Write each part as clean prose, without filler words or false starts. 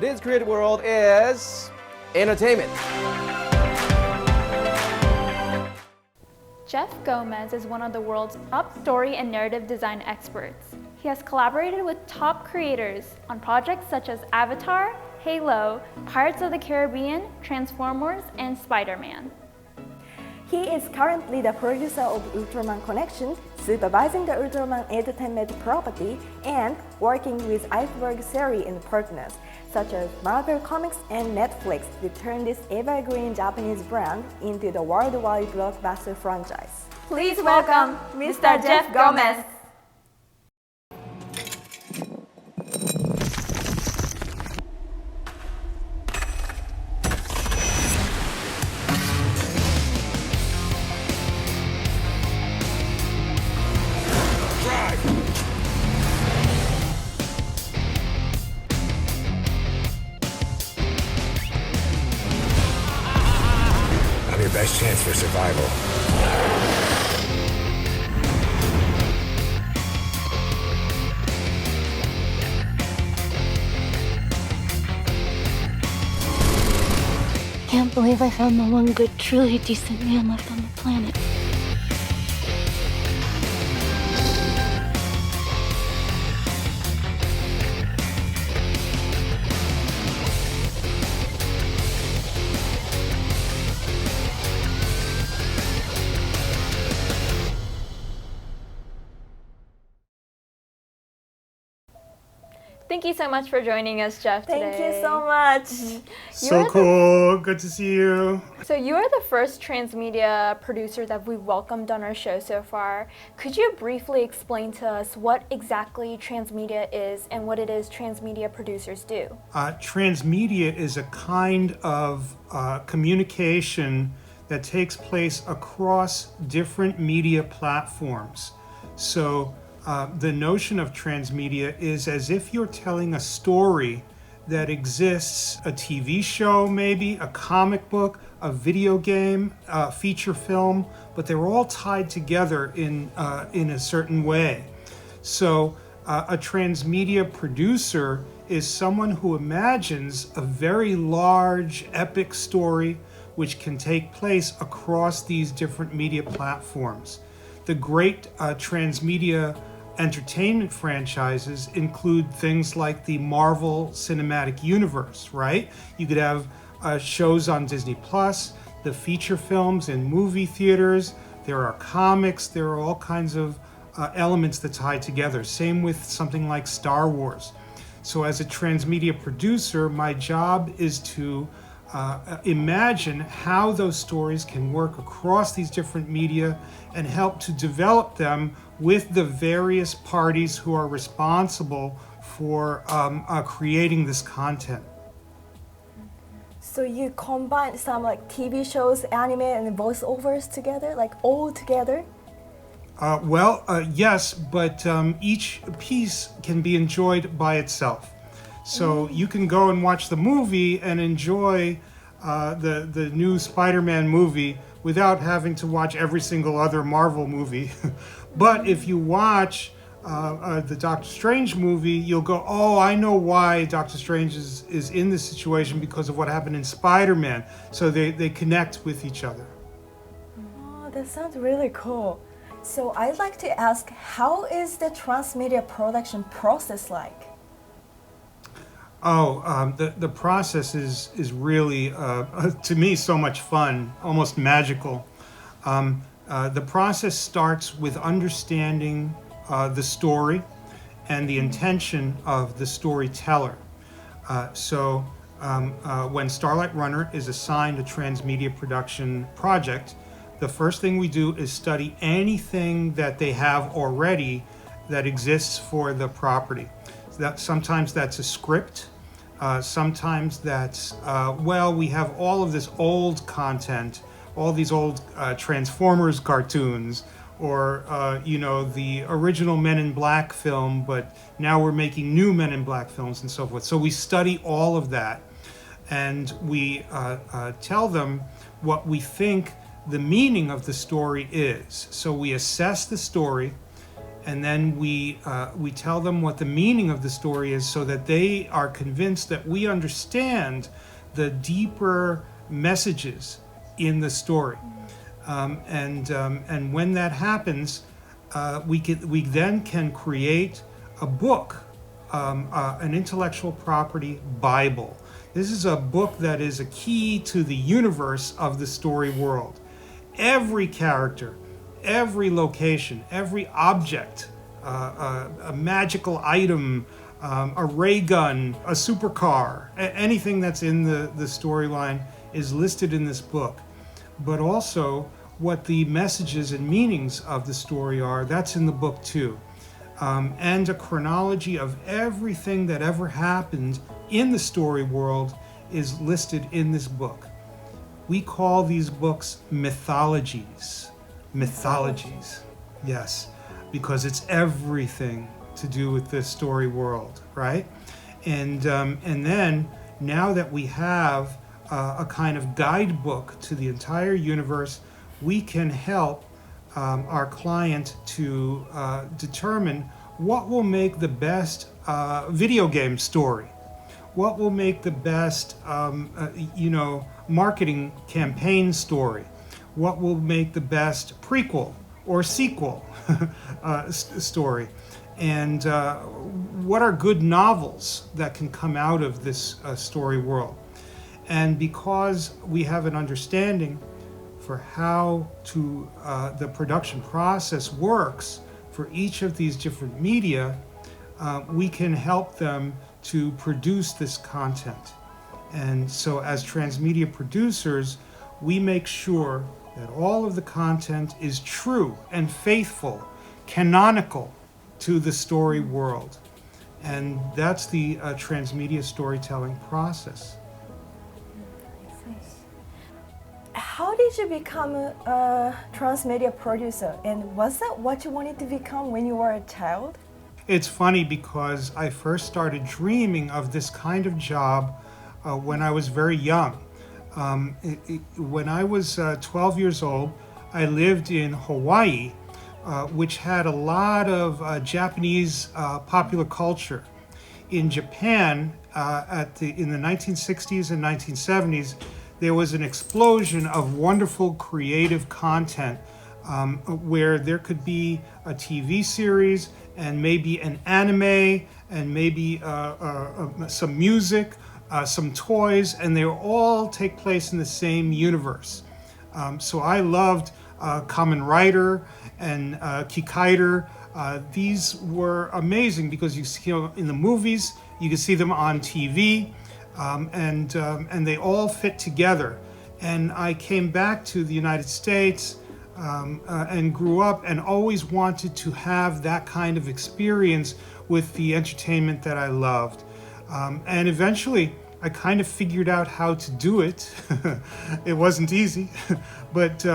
Today's creative world is entertainment. Jeff Gomez is one of the world's top story and narrative design experts. He has collaborated with top creators on projects such as Avatar, Halo, Pirates of the Caribbean, Transformers, and Spider-Man. He is currently the producer of Ultraman Connection, supervising the Ultraman entertainment property, and working with iceberg series and partners, such as Marvel Comics and Netflix, to turn this evergreen Japanese brand into the worldwide blockbuster franchise. Please welcome Mr. Jeff Gomez. Best chance for survival. Can't believe I found the one good, truly decent man left on the planet. Thank you so much for joining us, Jeff, today. Thank you so much. So cool. Good to see you. So you are the first transmedia producer that we welcomed on our show so far. Could you briefly explain to us what exactly transmedia is and what it is transmedia producers do? Transmedia is a kind of communication that takes place across different media platforms. So the notion of transmedia is as if you're telling a story that exists, a TV show maybe, a comic book, a video game, a feature film, but they're all tied together in a certain way. So a transmedia producer is someone who imagines a very large, epic story which can take place across these different media platforms. The great transmedia entertainment franchises include things like the Marvel Cinematic Universe, right? You could have shows on Disney Plus, the feature films in movie theaters, there are comics, there are all kinds of elements that tie together. Same with something like Star Wars. So as a transmedia producer, my job is to imagine how those stories can work across these different media and help to develop them with the various parties who are responsible for creating this content. So you combine some like TV shows, anime, and voiceovers together, like all together? Yes, but each piece can be enjoyed by itself. So you can go and watch the movie and enjoy the new Spider-Man movie without having to watch every single other Marvel movie. But if you watch the Doctor Strange movie, you'll go, oh, I know why Doctor Strange is in this situation because of what happened in Spider-Man. So they connect with each other. Oh, that sounds really cool. So I'd like to ask, how is the transmedia production process like? The process is really, to me, so much fun, almost magical. The process starts with understanding the story and the intention of the storyteller. When Starlight Runner is assigned a transmedia production project, the first thing we do is study anything that they have already that exists for the property. Sometimes that's a script. Sometimes that's, we have all of this old content, all these old Transformers cartoons, or, the original Men in Black film, but now we're making new Men in Black films and so forth. So we study all of that, and we tell them what we think the meaning of the story is. So we assess the story, and then we tell them what the meaning of the story is so that they are convinced that we understand the deeper messages in the story. And when that happens, we then can create a book, an intellectual property Bible. This is a book that is a key to the universe of the story world. Every character, every location, every object, a magical item, a ray gun, a supercar, anything that's in the storyline is listed in this book. But also what the messages and meanings of the story are, that's in the book too. And a chronology of everything that ever happened in the story world is listed in this book. We call these books mythologies. Mythologies, yes, because it's everything to do with this story world, right? And then now that we have a kind of guidebook to the entire universe, we can help our client to determine what will make the best video game story, what will make the best marketing campaign story, what will make the best prequel or sequel story, and what are good novels that can come out of this story world. And because we have an understanding for how the production process works for each of these different media, we can help them to produce this content. And so as transmedia producers, we make sure that all of the content is true and faithful, canonical to the story world. And that's the transmedia storytelling process. How did you become a transmedia producer, and was that what you wanted to become when you were a child? It's funny because I first started dreaming of this kind of job when I was very young. When I was 12 years old, I lived in Hawaii, which had a lot of Japanese popular culture. In Japan, in the 1960s and 1970s, there was an explosion of wonderful creative content where there could be a TV series and maybe an anime and maybe some music, some toys, and they all take place in the same universe. So I loved Kamen Rider and Kikaider. These were amazing because you see them in the movies, you can see them on TV, and they all fit together. And I came back to the United States and grew up and always wanted to have that kind of experience with the entertainment that I loved. And eventually, I kind of figured out how to do it. It wasn't easy, but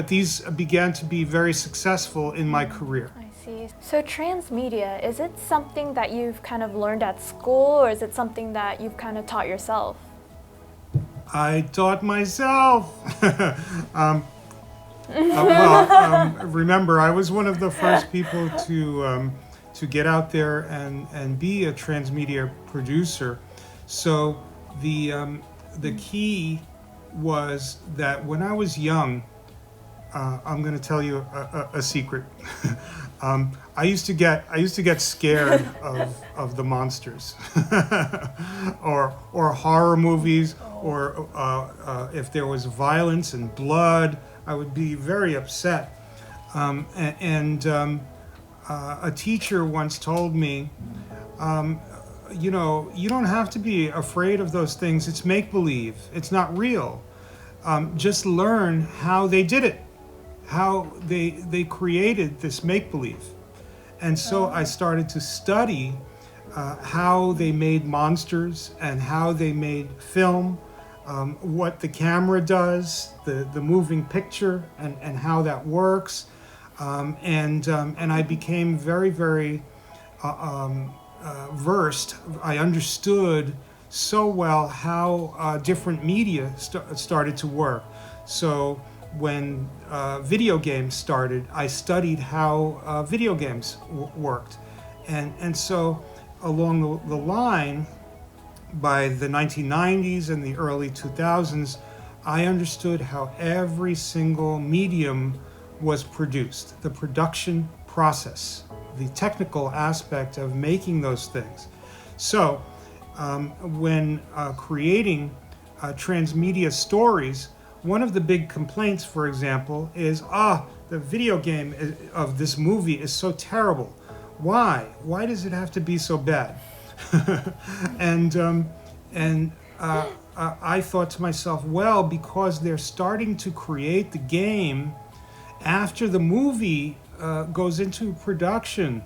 these began to be very successful in my career. I see. So transmedia, is it something that you've kind of learned at school, or is it something that you've kind of taught yourself? I taught myself. Remember, I was one of the first people to get out there and be a transmedia producer. So the key was that when I was young, I'm going to tell you a secret. I used to get scared of the monsters, or horror movies, or if there was violence and blood, I would be very upset. A teacher once told me, you don't have to be afraid of those things. It's make-believe. It's not real. Just learn how they did it, how they created this make-believe. And so I started to study how they made monsters and how they made film, what the camera does, the moving picture, and how that works. And I became very, very versed. I understood so well how different media started to work. So when video games started, I studied how video games worked. And so along the line, by the 1990s and the early 2000s, I understood how every single medium was produced, the production process, the technical aspect of making those things. So when creating transmedia stories, one of the big complaints, for example, is, the video game of this movie is so terrible. Why? Why does it have to be so bad? And I thought to myself, well, because they're starting to create the game after the movie goes into production.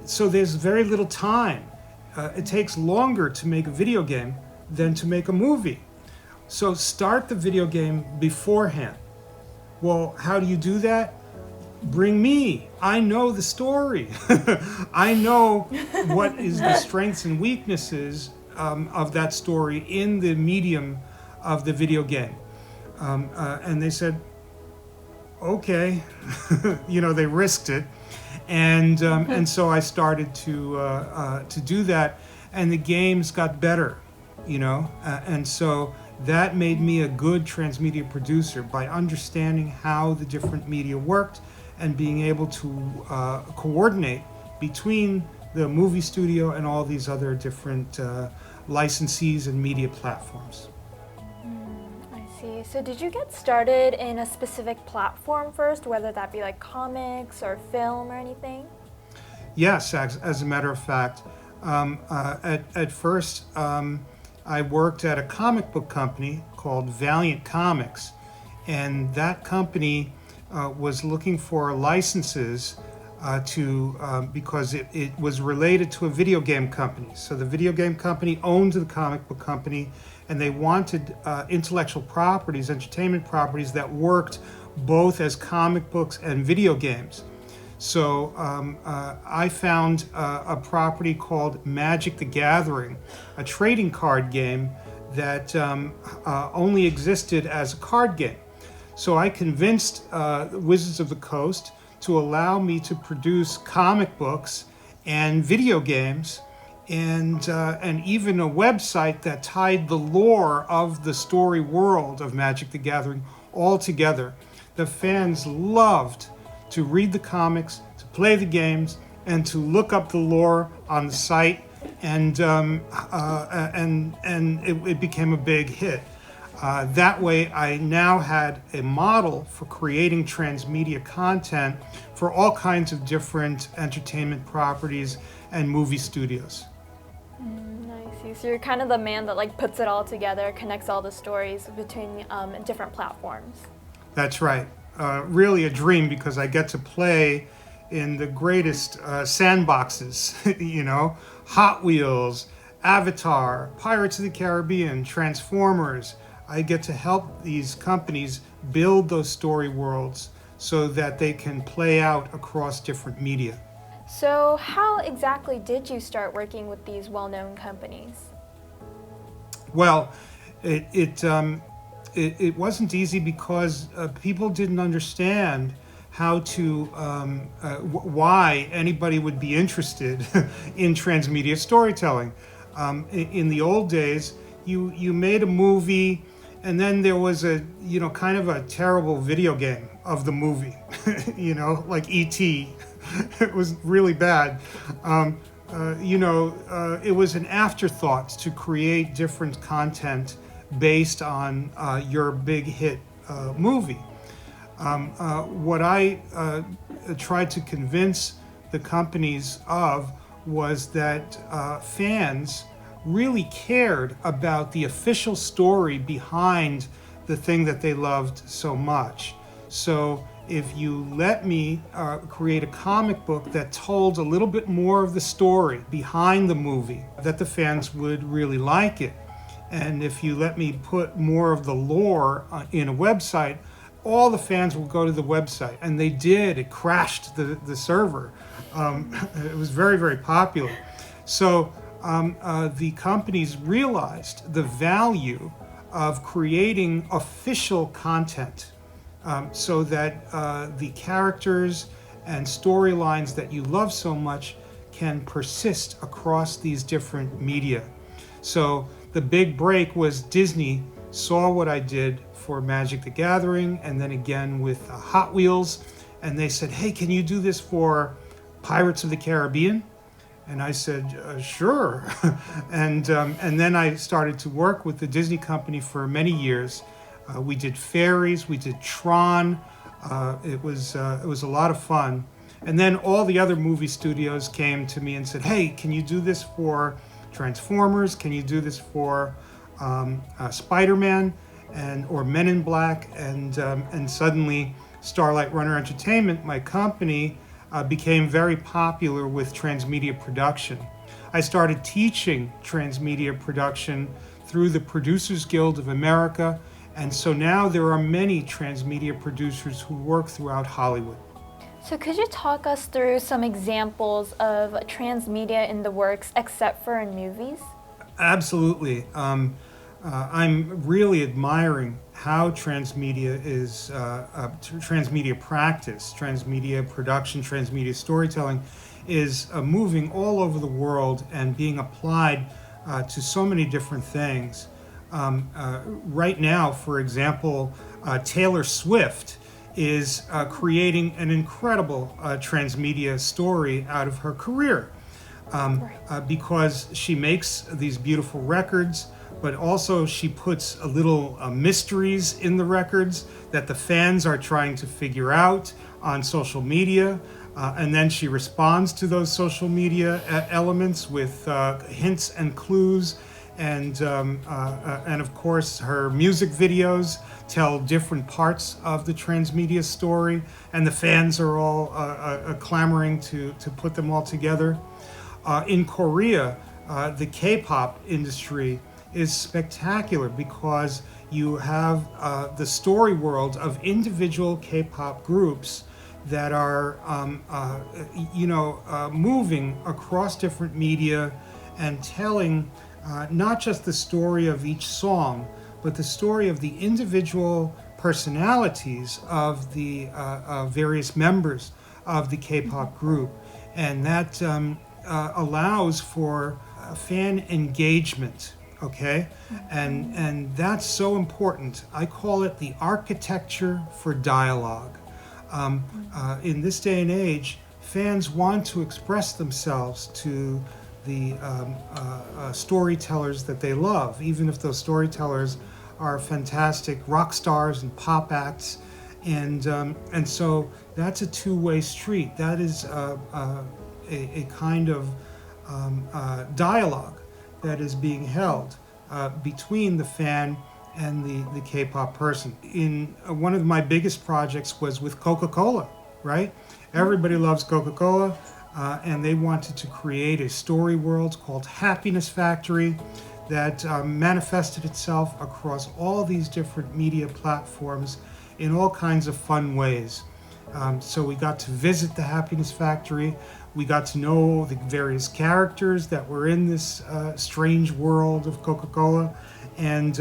So there's very little time. It takes longer to make a video game than to make a movie. So start the video game beforehand. Well, how do you do that? Bring me. I know the story. I know what is the strengths and weaknesses of that story in the medium of the video game. And they said, okay. They risked it. And so I started to do that, and the games got better, and so that made me a good transmedia producer by understanding how the different media worked and being able to coordinate between the movie studio and all these other different licensees and media platforms. I see. So did you get started in a specific platform first, whether that be like comics or film or anything? Yes, as a matter of fact. At first, I worked at a comic book company called Valiant Comics, and that company was looking for licenses because it was related to a video game company. So the video game company owned the comic book company, and they wanted intellectual properties, entertainment properties that worked both as comic books and video games. So I found a property called Magic the Gathering, a trading card game that only existed as a card game. So I convinced Wizards of the Coast to allow me to produce comic books and video games and even a website that tied the lore of the story world of Magic the Gathering all together. The fans loved to read the comics, to play the games, and to look up the lore on the site, and it became a big hit. That way, I now had a model for creating transmedia content for all kinds of different entertainment properties and movie studios. I see. So you're kind of the man that like puts it all together, connects all the stories between different platforms. That's right. Really a dream, because I get to play in the greatest sandboxes, Hot Wheels, Avatar, Pirates of the Caribbean, Transformers. I get to help these companies build those story worlds so that they can play out across different media. So how exactly did you start working with these well-known companies? Well, it wasn't easy because people didn't understand how to, why anybody would be interested in transmedia storytelling. In the old days, you made a movie, and then there was a, kind of a terrible video game of the movie, like E.T. It was really bad. It was an afterthought to create different content based on your big hit movie. What I tried to convince the companies of was that fans really cared about the official story behind the thing that they loved so much. So if you let me create a comic book that told a little bit more of the story behind the movie, that the fans would really like it. And if you let me put more of the lore in a website, all the fans will go to the website. And they did. It crashed the server. It was very, very popular. So the companies realized the value of creating official content so that the characters and storylines that you love so much can persist across these different media. So the big break was Disney saw what I did for Magic the Gathering and then again with Hot Wheels, and they said, hey, can you do this for Pirates of the Caribbean? And I said, sure. and then I started to work with the Disney company for many years. We did Fairies, we did Tron. It was a lot of fun. And then all the other movie studios came to me and said, hey, can you do this for Transformers? Can you do this for Spider-Man or Men in Black? And suddenly Starlight Runner Entertainment, my company, became very popular with transmedia production. I started teaching transmedia production through the Producers Guild of America, and so now there are many transmedia producers who work throughout Hollywood. So could you talk us through some examples of transmedia in the works except for in movies? Absolutely. I'm really admiring how transmedia is, transmedia practice, transmedia production, transmedia storytelling is moving all over the world and being applied to so many different things. Right now, for example, Taylor Swift is creating an incredible transmedia story out of her career because she makes these beautiful records, but also she puts a little mysteries in the records that the fans are trying to figure out on social media. And then she responds to those social media elements with hints and clues. And of course, her music videos tell different parts of the transmedia story, and the fans are all clamoring to put them all together. In Korea, the K-pop industry is spectacular because you have the story world of individual K-pop groups that are, moving across different media and telling not just the story of each song, but the story of the individual personalities of the various members of the K-pop group. And that allows for fan engagement, okay? And that's so important. I call it the architecture for dialogue. In this day and age, fans want to express themselves to the storytellers that they love, even if those storytellers are fantastic rock stars and pop acts, and so that's a two-way street. That is a kind of dialogue that is being held between the fan and the K-pop person. In one of my biggest projects was with Coca-Cola, right? Everybody loves Coca-Cola. And they wanted to create a story world called Happiness Factory that manifested itself across all these different media platforms in all kinds of fun ways. So we got to visit the Happiness Factory. We got to know the various characters that were in this strange world of Coca-Cola, and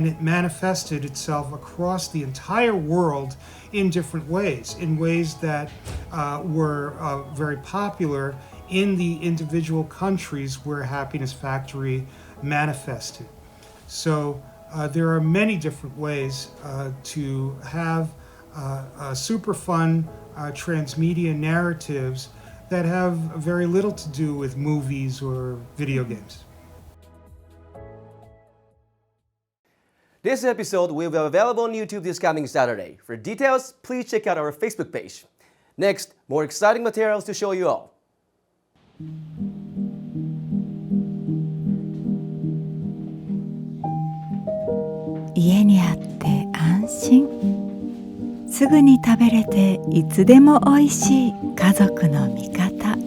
it manifested itself across the entire world in different ways, in ways that were very popular in the individual countries where Happiness Factory manifested. So there are many different ways to have super fun transmedia narratives that have very little to do with movies or video games. This episode will be available on YouTube this coming Saturday. For details, please check out our Facebook page. Next, more exciting materials to show you all. 家にあって安心。すぐに食べれていつでもおいしい家族の味方。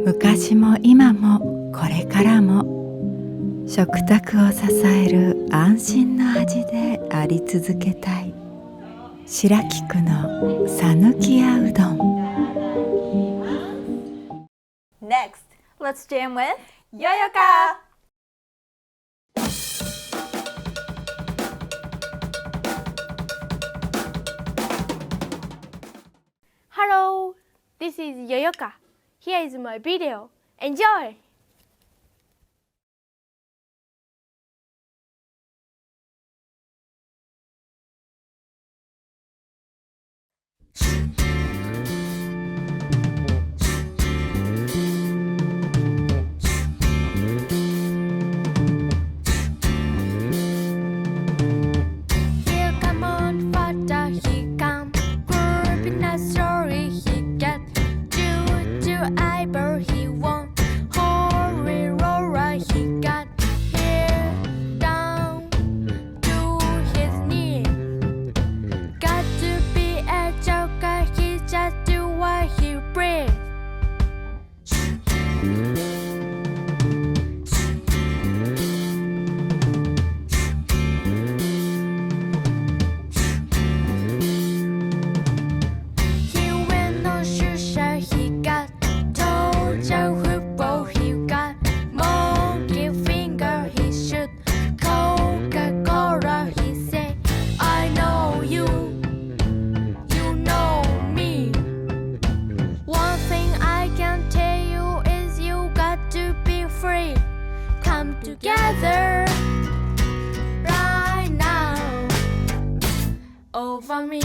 昔も今もこれからも食卓を支える安心の味であり続けたい。白菊のさぬきやうどん。Next, Let's jam with Yoyoka! Hello, this is Yoyoka. Here is my video. Enjoy! Here come on, father, he come. Grouping a story, he get. To Iber, he won. Holy Rora, he got. Here down to his knee. Got to be a joker, he just do what he breathes. He went on Shusha, he got Toja Hoopo, he got Monkey Finger, he shoot Coca-Cola, he say, I know you, you know me. One thing I can tell you is you got to be free. Come together right now over me.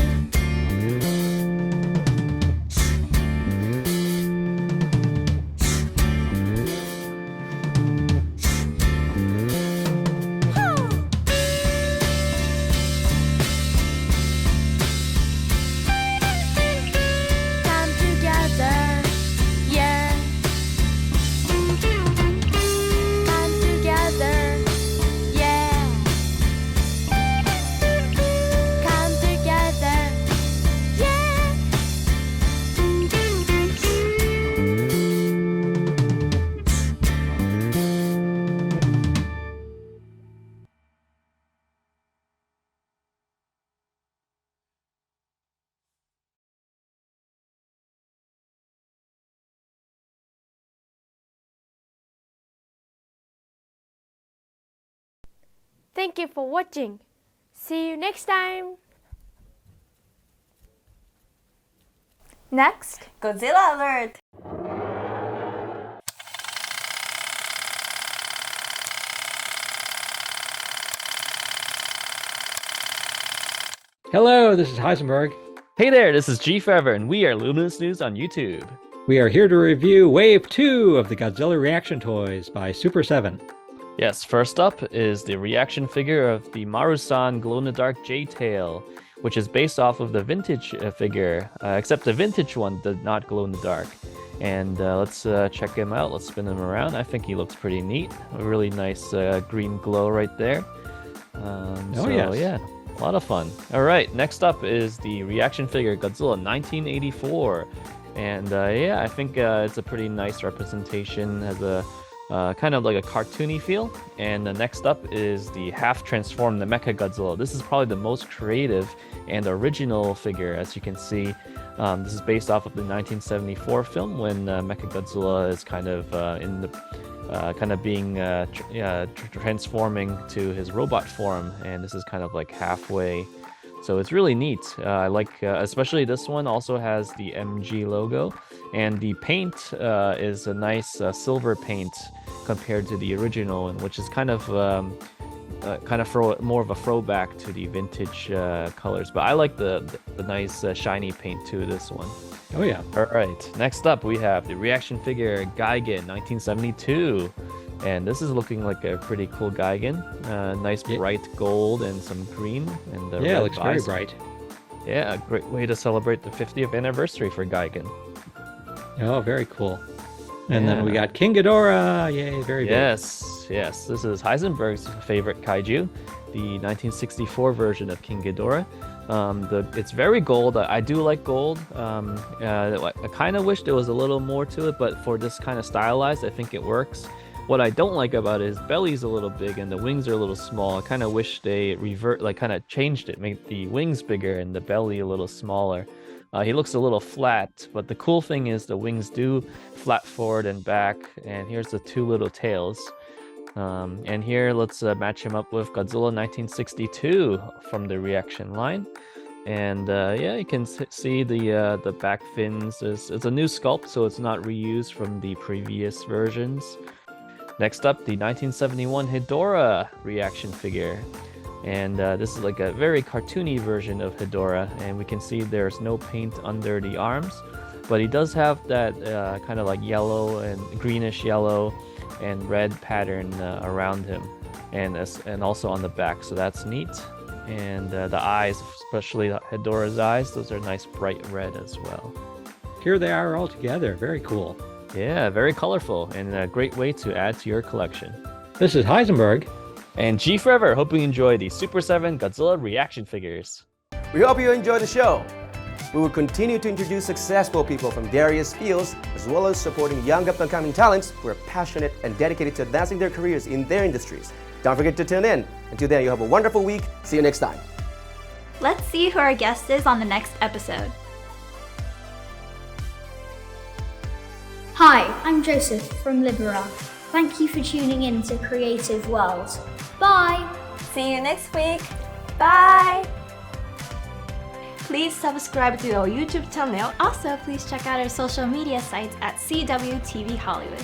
Come together, yeah. Come together, yeah. Come together, yeah. Thank you for watching. See you next time. Next, Godzilla alert! Hello, this is Heisenberg. Hey there, this is G Forever, and we are Luminous News on YouTube. We are here to review Wave 2 of the Godzilla reaction toys by Super 7. Yes, first up is the reaction figure of the Marusan glow-in-the-dark J-Tail, which is based off of the vintage figure, except the vintage one did not glow in the dark. And let's check him out. Let's spin him around. I think he looks pretty neat. A really nice green glow right there. Yes. Yeah, a lot of fun. All right, next up is the reaction figure Godzilla 1984. And yeah, I think it's a pretty nice representation. Has a kind of like a cartoony feel. And next up is the half-transformed Mecha Godzilla. This is probably the most creative and original figure, as you can see. This is based off of the 1974 film when Mecha Godzilla is kind of in the being transforming to his robot form, and this is kind of like halfway. So it's really neat. I like, especially this one also has the MG logo, and the paint is a nice silver paint compared to the original one, which is kind of more of a throwback to the vintage colors. But I like the nice shiny paint to this one. Oh yeah. All right. Next up, we have the reaction figure Gigan 1972. And this is looking like a pretty cool Gigan. Nice bright gold and some green. And the yeah, red it looks very eyes. bright. Yeah, a great way to celebrate the 50th anniversary for Gigan. Oh, very cool. And then we got King Ghidorah. Yay, very big. Yes. This is Heisenberg's favorite kaiju, the 1964 version of King Ghidorah. It's very gold. I do like gold. I kind of wish there was a little more to it, but for this kind of stylized, I think it works. What I don't like about it is belly's a little big and the wings are a little small. I kind of wish they kind of changed it, make the wings bigger and the belly a little smaller. He looks a little flat, but the cool thing is the wings do flat forward and back, and here's the two little tails. And here, let's match him up with Godzilla 1962 from the reaction line. And yeah, you can see the back fins. It's a new sculpt, so it's not reused from the previous versions. Next up, the 1971 Hedorah reaction figure. And this is like a very cartoony version of Hedorah, and we can see there's no paint under the arms, but he does have that kind of like yellow and greenish yellow and red pattern around him, and also on the back, so that's neat. And the eyes, especially Hedorah's eyes, those are nice bright red as well. Here they are all together. Very cool. Yeah, very colorful, and a great way to add to your collection. This is Heisenberg. And G Forever, hope you enjoy the Super 7 Godzilla reaction figures. We hope you enjoy the show. We will continue to introduce successful people from various fields, as well as supporting young up-and-coming talents who are passionate and dedicated to advancing their careers in their industries. Don't forget to tune in. Until then, you have a wonderful week. See you next time. Let's see who our guest is on the next episode. Hi, I'm Joseph from Libera. Thank you for tuning in to Creative World. Bye! See you next week. Bye! Please subscribe to our YouTube channel. Also, please check out our social media sites at CWTV Hollywood.